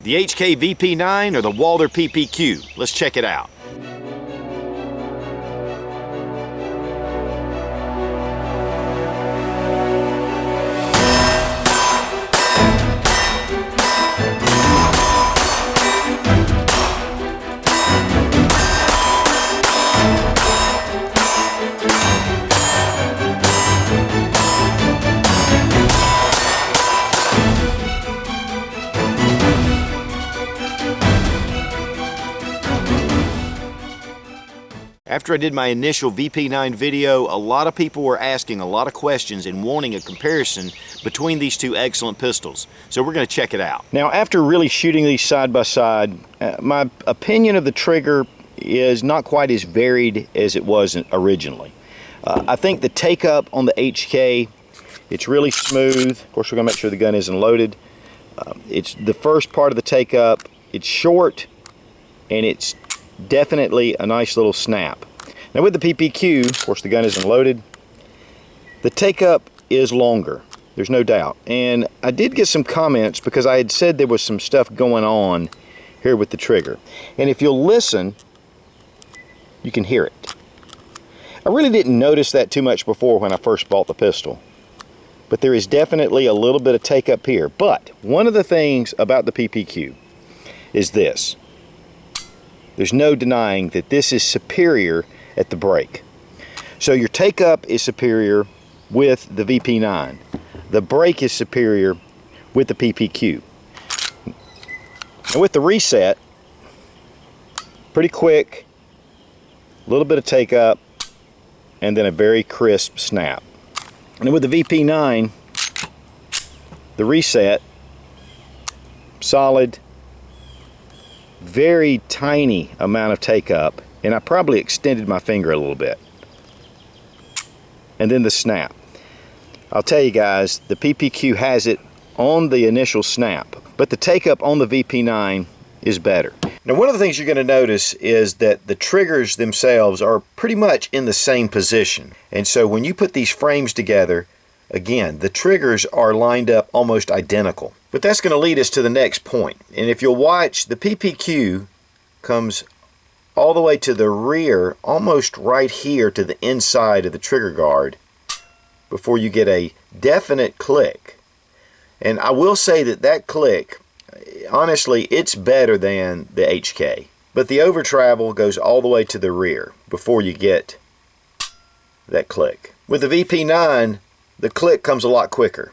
The HK VP9 or the Walther PPQ? Let's check it out. After I did my initial VP9 video, a lot of people were asking a lot of questions and wanting a comparison between these two excellent pistols. So we're going to check it out. Now, after really shooting these side by side, my opinion of the trigger is not quite as varied as it was originally. I think the take up on the HK, it's really smooth. Of course, we're going to make sure the gun isn't loaded. It's the first part of the take up. It's short and it's definitely a nice little snap. Now with the PPQ, of course the gun isn't loaded, the take up is longer, there's no doubt. And I did get some comments because I had said there was some stuff going on here with the trigger. And if you'll listen, you can hear it. I really didn't notice that too much before when I first bought the pistol. But there is definitely a little bit of take up here. But one of the things about the PPQ is this. There's no denying that this is superior at the break. So your take up is superior with the VP9. The break is superior with the PPQ. And with the reset, pretty quick, a little bit of take up, and then a very crisp snap. And with the VP9, the reset, solid, very tiny amount of take up, and I probably extended my finger a little bit. And then the snap. I'll tell you guys, the PPQ has it on the initial snap, but the take up on the VP9 is better. Now one of the things you're going to notice is that the triggers themselves are pretty much in the same position. And so when you put these frames together, again, the triggers are lined up almost identical. But that's going to lead us to the next point. And if you'll watch, the PPQ comes all the way to the rear, almost right here to the inside of the trigger guard, before you get a definite click. And I will say that that click, honestly, it's better than the HK. But the over travel goes all the way to the rear before you get that click. With the VP9, the click comes a lot quicker.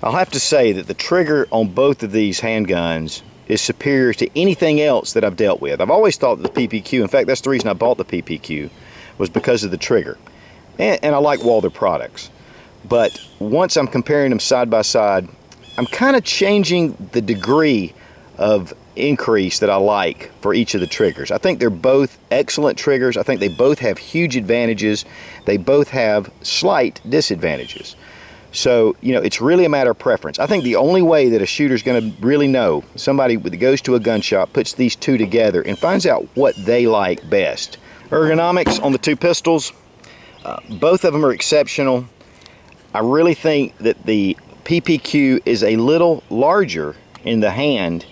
I'll have to say that the trigger on both of these handguns is superior to anything else that I've dealt with. I've always thought that the PPQ, in fact that's the reason I bought the PPQ, was because of the trigger. And I like Walther products. But once I'm comparing them side by side, I'm kind of changing the degree of increase that I like for each of the triggers. I think they're both excellent triggers. I think they both have huge advantages. They both have slight disadvantages. So, you know, it's really a matter of preference. I think the only way that a shooter's going to really know, somebody that goes to a gun shop, puts these two together and finds out what they like best. Ergonomics on the two pistols, both of them are exceptional. I really think that the PPQ is a little larger in the hand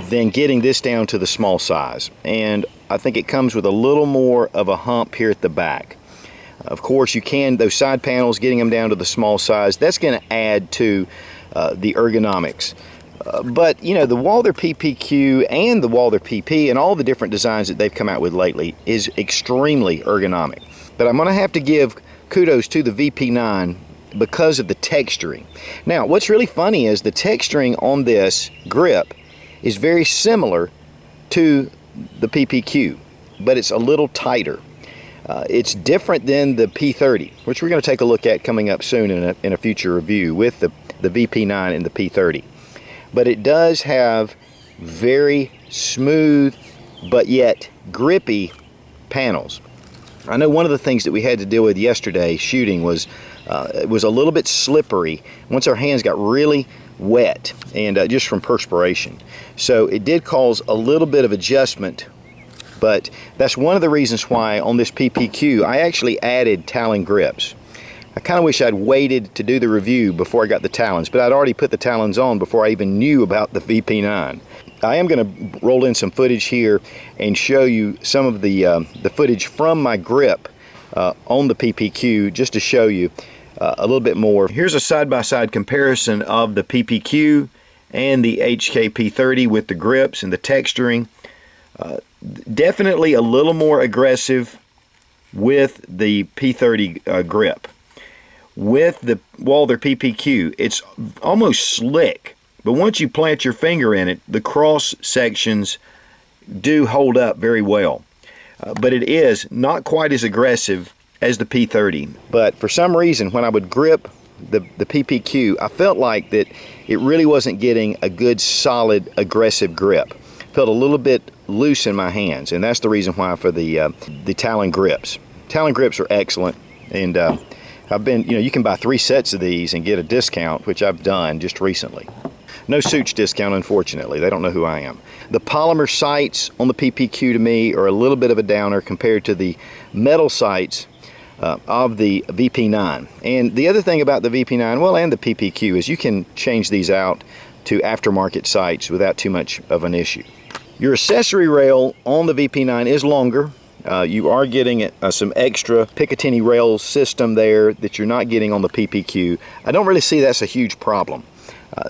than getting this down to the small size. And I think it comes with a little more of a hump here at the back. Of course, you can, those side panels, getting them down to the small size, that's going to add to the ergonomics. But, you know, the Walther PPQ and the Walther PP and all the different designs that they've come out with lately is extremely ergonomic. But I'm going to have to give kudos to the VP9 because of the texturing. Now, what's really funny is the texturing on this grip is very similar to the PPQ, but it's a little tighter. It's different than the P30, which we're going to take a look at coming up soon in a future review with the VP9 and the P30. But it does have very smooth but yet grippy panels. I know one of the things that we had to deal with yesterday shooting was it was a little bit slippery once our hands got really wet and just from perspiration. So it did cause a little bit of adjustment. But that's one of the reasons why on this PPQ I actually added toweling grips. I kind of wish I'd waited to do the review before I got the talons, but I'd already put the talons on before I even knew about the VP9. I am going to roll in some footage here and show you some of the footage from my grip on the PPQ, just to show you a little bit more. Here's a side-by-side comparison of the PPQ and the HK P30 with the grips and the texturing. Definitely a little more aggressive with the P30 grip. With the Walther PPQ, it's almost slick, but once you plant your finger in it, the cross sections do hold up very well. But it is not quite as aggressive as the P30. But for some reason, when I would grip the PPQ, I felt like that it really wasn't getting a good, solid, aggressive grip. Felt a little bit loose in my hands, and that's the reason why for the Talon grips. Talon grips are excellent, and I've been, you can buy 3 sets of these and get a discount, which I've done just recently. No Such discount, unfortunately. They don't know who I am. The polymer sights on the PPQ to me are a little bit of a downer compared to the metal sights of the VP9. And the other thing about the VP9, well, and the PPQ, is you can change these out to aftermarket sights without too much of an issue. Your accessory rail on the VP9 is longer. You are getting some extra Picatinny rail system there that you're not getting on the PPQ. I don't really see that's a huge problem.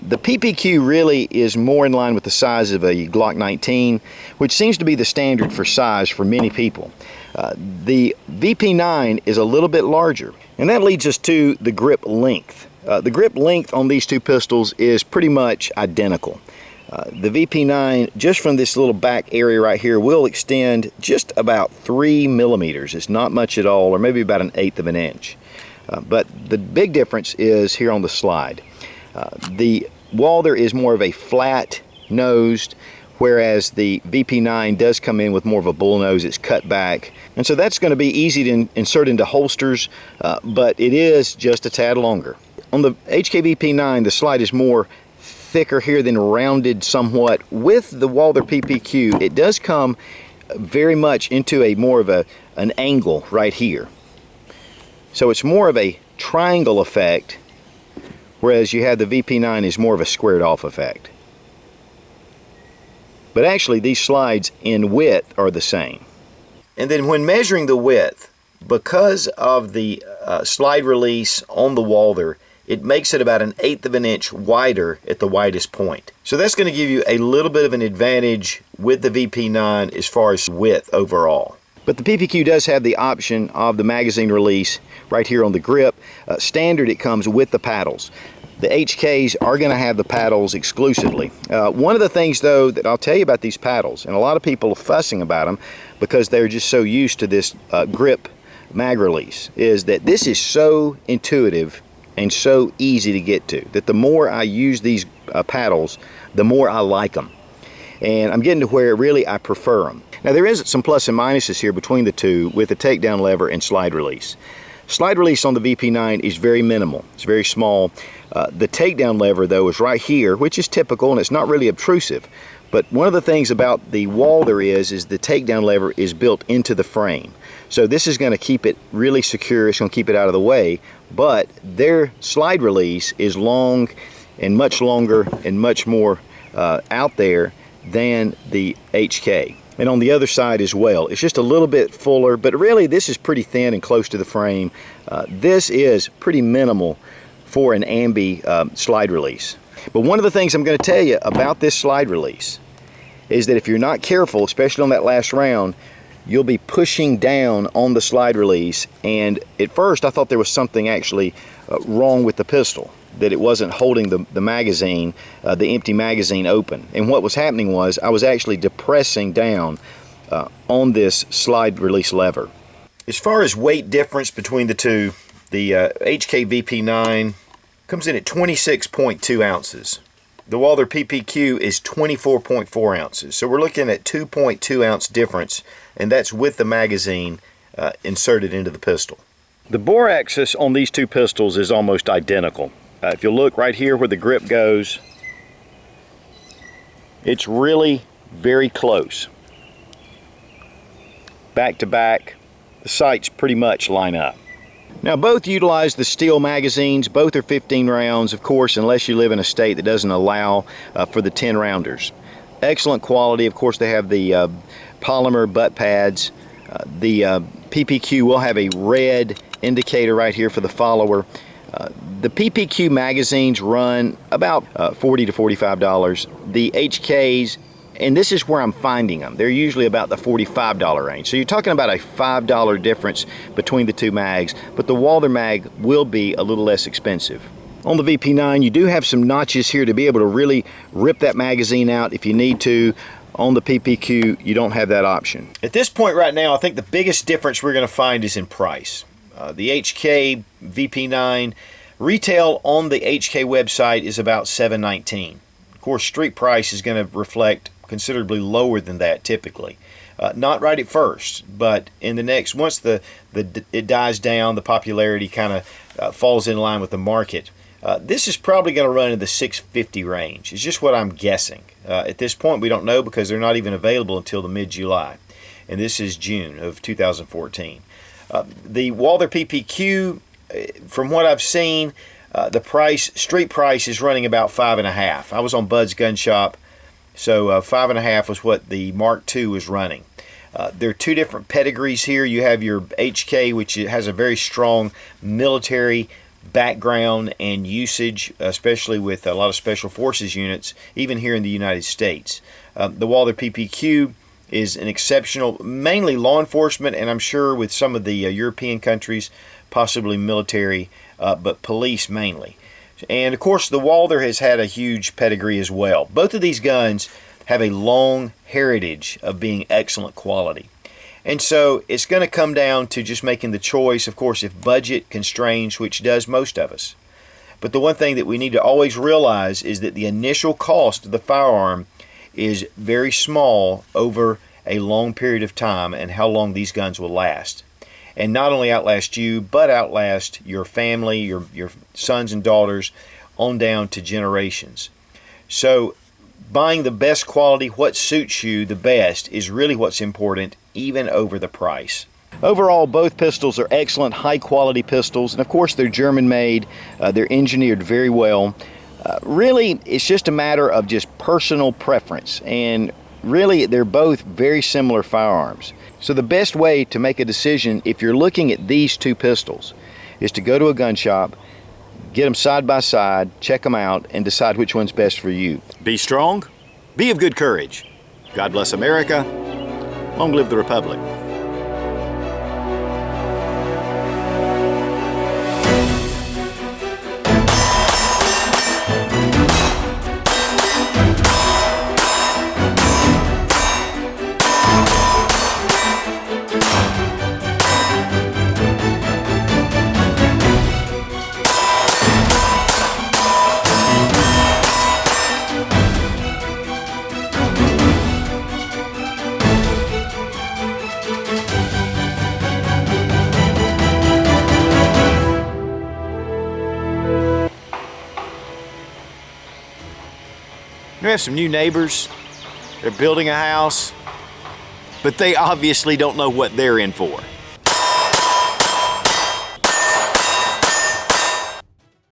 The PPQ really is more in line with the size of a Glock 19, which seems to be the standard for size for many people. The VP9 is a little bit larger, and that leads us to the grip length. The grip length on these two pistols is pretty much identical. The VP9, just from this little back area right here, will extend just about 3 millimeters. It's not much at all, or maybe about 1/8 of an inch. But the big difference is here on the slide. The Walther is more of a flat nosed, whereas the VP9 does come in with more of a bull nose. It's cut back, and so that's going to be easy to insert into holsters, but it is just a tad longer. On the HK VP9, the slide is more thicker here, than rounded somewhat. With the Walther PPQ, it does come very much into a more of an angle right here. So it's more of a triangle effect, whereas you have the VP9 is more of a squared off effect. But actually these slides in width are the same. And then when measuring the width, because of the slide release on the Walther, it makes it about 1/8 of an inch wider at the widest point. So that's going to give you a little bit of an advantage with the VP9 as far as width overall. But the PPQ does have the option of the magazine release right here on the grip. Standard, it comes with the paddles. The HKs are going to have the paddles exclusively. One of the things though that I'll tell you about these paddles, and a lot of people are fussing about them because they're just so used to this grip mag release, is that this is so intuitive and so easy to get to, that the more I use these paddles, the more I like them. And I'm getting to where really I prefer them. Now there is some plus and minuses here between the two with the takedown lever and slide release. Slide release on the VP9 is very minimal. It's very small. The takedown lever though is right here, which is typical, and it's not really obtrusive. But one of the things about the Walther is the takedown lever is built into the frame. So this is going to keep it really secure. It's going to keep it out of the way. But their slide release is long and much longer and much more out there than the HK. And on the other side as well. It's just a little bit fuller, but really this is pretty thin and close to the frame. This is pretty minimal for an ambi slide release. But one of the things I'm going to tell you about this slide release is that if you're not careful, especially on that last round, you'll be pushing down on the slide release. And at first I thought there was something actually wrong with the pistol, that it wasn't holding the magazine, the empty magazine open. And what was happening was I was actually depressing down on this slide release lever. As far as weight difference between the two, the HK VP9 comes in at 26.2 ounces. The Walther PPQ is 24.4 ounces. So we're looking at 2.2 ounce difference, and that's with the magazine inserted into the pistol. The bore axis on these two pistols is almost identical. If you look right here where the grip goes, it's really very close. Back to back, the sights pretty much line up. Now both utilize the steel magazines. Both are 15 rounds, of course, unless you live in a state that doesn't allow for the 10 rounders. Excellent quality. Of course, they have the polymer butt pads. The PPQ will have a red indicator right here for the follower. The PPQ magazines run about $40 to $45. The HKs, and this is where I'm finding them, they're usually about the $45 range. So you're talking about a $5 difference between the two mags, but the Walther mag will be a little less expensive. On the VP9, you do have some notches here to be able to really rip that magazine out if you need to. On the PPQ, you don't have that option. At this point right now, I think the biggest difference we're going to find is in price. The HK VP9 retail on the HK website is about $719. Of course, street price is going to reflect considerably lower than that typically. Not right at first, but in the next, once it dies down, the popularity kind of falls in line with the market. This is probably going to run in the $650 range. It's just what I'm guessing. At this point, we don't know because they're not even available until the mid-July, and this is June of 2014. The Walther PPQ, from what I've seen, the street price is running about $5.5. I was on Bud's Gun Shop, so $5.5 was what the Mark II was running. There are two different pedigrees here. You have your HK, which has a very strong military background and usage, especially with a lot of special forces units, even here in the United States. The Walther PPQ is an exceptional, mainly law enforcement, and I'm sure with some of the European countries, possibly military, but police mainly. And of course, the Walther has had a huge pedigree as well. Both of these guns have a long heritage of being excellent quality. And so it's going to come down to just making the choice, of course, if budget constrains, which does most of us. But the one thing that we need to always realize is that the initial cost of the firearm is very small over a long period of time and how long these guns will last. And not only outlast you, but outlast your family, your sons and daughters, on down to generations. So buying the best quality, what suits you the best, is really what's important, even over the price. Overall, both pistols are excellent, high-quality pistols, and of course they're German-made. They're engineered very well. Really, it's just a matter of just personal preference, and really they're both very similar firearms. So the best way to make a decision if you're looking at these two pistols is to go to a gun shop, get them side by side, check them out, and decide which one's best for you. Be strong, be of good courage. God bless America. Long live the Republic. We have some new neighbors. They're building a house, but they obviously don't know what they're in for.